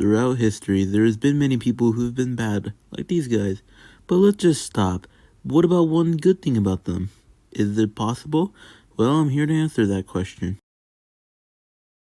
Throughout history, there has been many people who have been bad, like these guys. But let's just stop. What about one good thing about them? Is it possible? Well, I'm here to answer that question.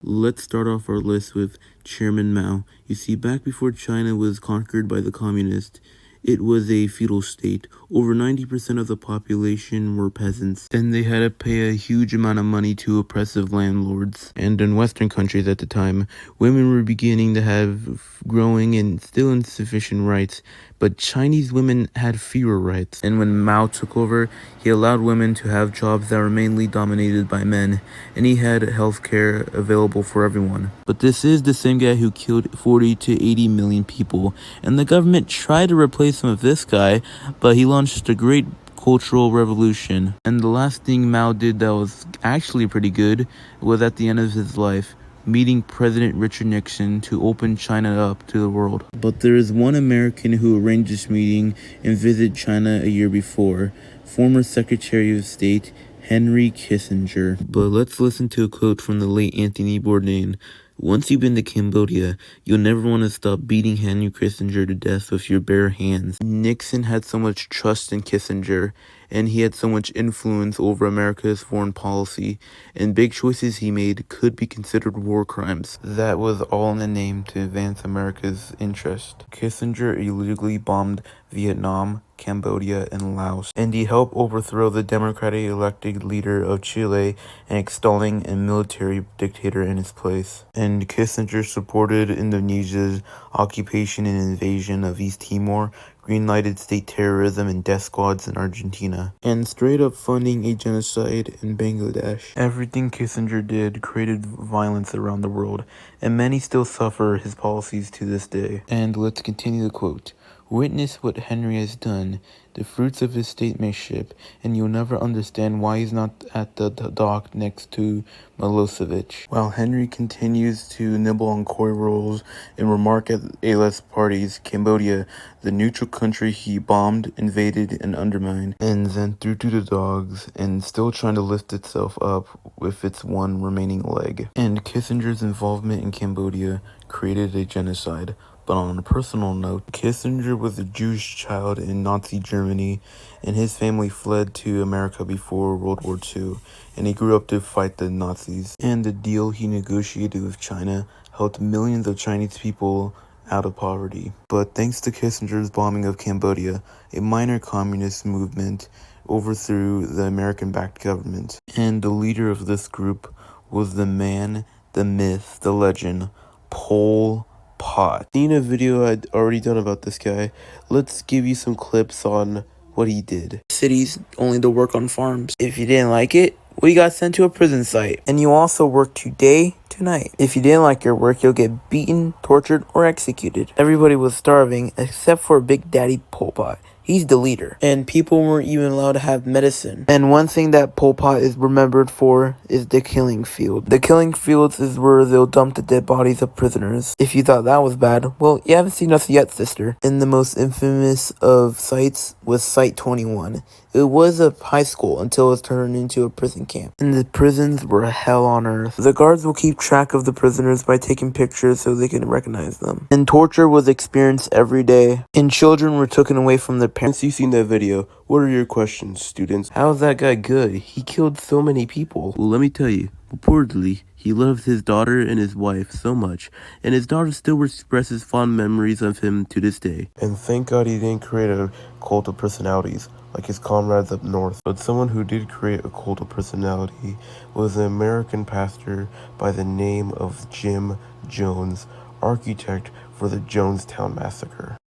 Let's start off our list with Chairman Mao. You see, back before China was conquered by the communists, it was a feudal state. Over 90% of the population were peasants, and they had to pay a huge amount of money to oppressive landlords. And in Western countries at the time, women were beginning to have growing and still insufficient rights, but Chinese women had fewer rights. And when Mao took over, he allowed women to have jobs that were mainly dominated by men, and he had healthcare available for everyone. But this is the same guy who killed 40 to 80 million people, and the government tried to replace him with this guy, but he launched a great cultural revolution. And the last thing Mao did that was actually pretty good was at the end of his life, meeting President Richard Nixon to open China up to the world. But there is one American who arranged this meeting and visited China a year before, former Secretary of State Henry Kissinger. But let's listen to a quote from the late Anthony Bourdain. Once you've been to Cambodia, you'll never want to stop beating Henry Kissinger to death with your bare hands. Nixon had so much trust in Kissinger, and he had so much influence over America's foreign policy, and big choices he made could be considered war crimes. That was all in the name to advance America's interest. Kissinger illegally bombed Vietnam, Cambodia, and Laos, and he helped overthrow the democratically elected leader of Chile and installing a military dictator in his place. And Kissinger supported Indonesia's occupation and invasion of East Timor, greenlighted state terrorism and death squads in Argentina, and straight up funding a genocide in Bangladesh. Everything Kissinger did created violence around the world, and many still suffer his policies to this day. And let's continue the quote. Witness what Henry has done, the fruits of his statesmanship, and you'll never understand why he's not at the dock next to Milosevic. While Henry continues to nibble on koi rolls and remark at A-list parties, Cambodia, the neutral country he bombed, invaded, and undermined, and then threw to the dogs, and still trying to lift itself up with its one remaining leg. And Kissinger's involvement in Cambodia created a genocide. But on a personal note, Kissinger was a Jewish child in Nazi Germany, and his family fled to America before World War II, and he grew up to fight the Nazis. And the deal he negotiated with China helped millions of Chinese people out of poverty. But thanks to Kissinger's bombing of Cambodia, a minor communist movement overthrew the American-backed government. And the leader of this group was the man, the myth, the legend, Pol Pot. Seen a video I'd already done about this guy. Let's give you some clips on what he did. Cities only to work on farms. If you didn't like it, well, you got sent to a prison site. And you also work day to night. If you didn't like your work, you'll get beaten, tortured, or executed. Everybody was starving except for Big Daddy Pol Pot. He's the leader. And people weren't even allowed to have medicine. And one thing that Pol Pot is remembered for is the killing field. The killing fields is where they'll dump the dead bodies of prisoners. If you thought that was bad, well, you haven't seen us yet, sister. And the most infamous of sites was Site 21. It was a high school until it was turned into a prison camp. And the prisons were hell on earth. The guards will keep track of the prisoners by taking pictures so they can recognize them. And torture was experienced every day. And children were taken away from their parents. Since you've seen that video, what are your questions, students? How's that guy good? He killed so many people. Well, let me tell you. Reportedly, he loved his daughter and his wife so much, and his daughter still expresses fond memories of him to this day. And thank God he didn't create a cult of personalities like his comrades up north. But someone who did create a cult of personality was an American pastor by the name of Jim Jones, architect for the Jonestown Massacre.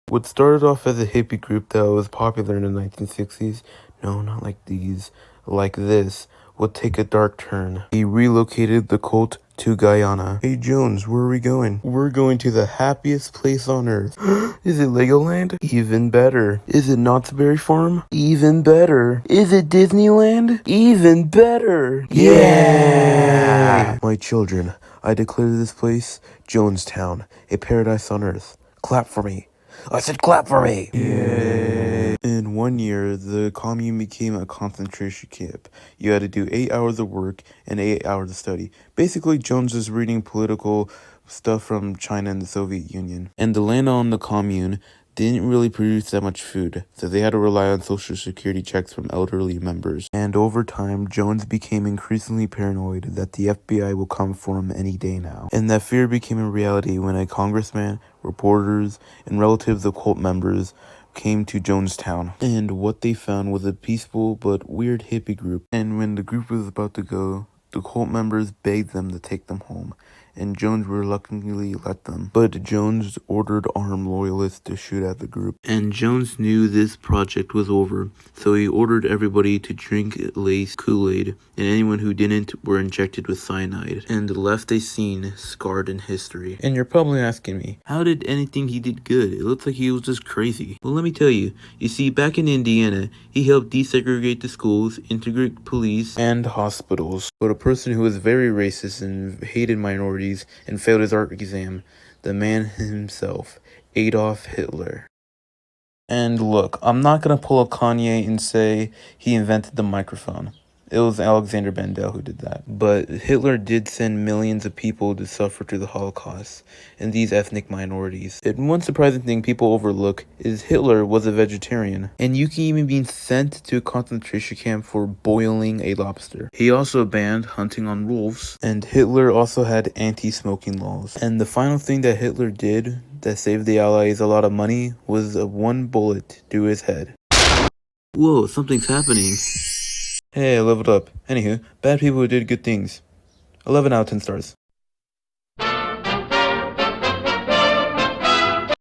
What started off as a hippie group that was popular in the 1960s, no, not like these, like this, would take a dark turn. He relocated the cult to Guyana. Hey Jones, where are we going? We're going to the happiest place on earth. Is it Legoland? Even better. Is it Knott's Berry Farm? Even better. Is it Disneyland? Even better. Yeah! My children, I declare this place Jonestown, a paradise on earth. Clap for me. I said clap for me! Yay! In 1 year, the commune became a concentration camp. You had to do 8 hours of work and 8 hours of study. Basically, Jones is reading political stuff from China and the Soviet Union. And the land on the commune didn't really produce that much food, so they had to rely on social security checks from elderly members. And over time, Jones became increasingly paranoid that the FBI will come for him any day now. And that fear became a reality when a congressman, reporters, and relatives of cult members came to Jonestown. And what they found was a peaceful but weird hippie group. And when the group was about to go, the cult members begged them to take them home, and Jones reluctantly let them. But Jones ordered armed loyalists to shoot at the group. And Jones knew this project was over, so he ordered everybody to drink laced Kool-Aid, and anyone who didn't were injected with cyanide, and left a scene scarred in history. And you're probably asking me, how did anything he did good? It looks like he was just crazy. Well, let me tell you. You see, back in Indiana, he helped desegregate the schools, integrate police, and hospitals. But a person who was very racist and hated minorities and failed his art exam, the man himself, Adolf Hitler. And look, I'm not gonna pull a Kanye and say he invented the microphone. It was Alexander Bendel who did that. But Hitler did send millions of people to suffer through the Holocaust, and these ethnic minorities. And one surprising thing people overlook is Hitler was a vegetarian, and you can even be sent to a concentration camp for boiling a lobster. He also banned hunting on wolves, and Hitler also had anti-smoking laws. And the final thing that Hitler did that saved the Allies a lot of money was a one bullet through his head. Whoa, something's happening. Hey, I leveled up. Anywho, bad people who did good things. 11 out of 10 stars.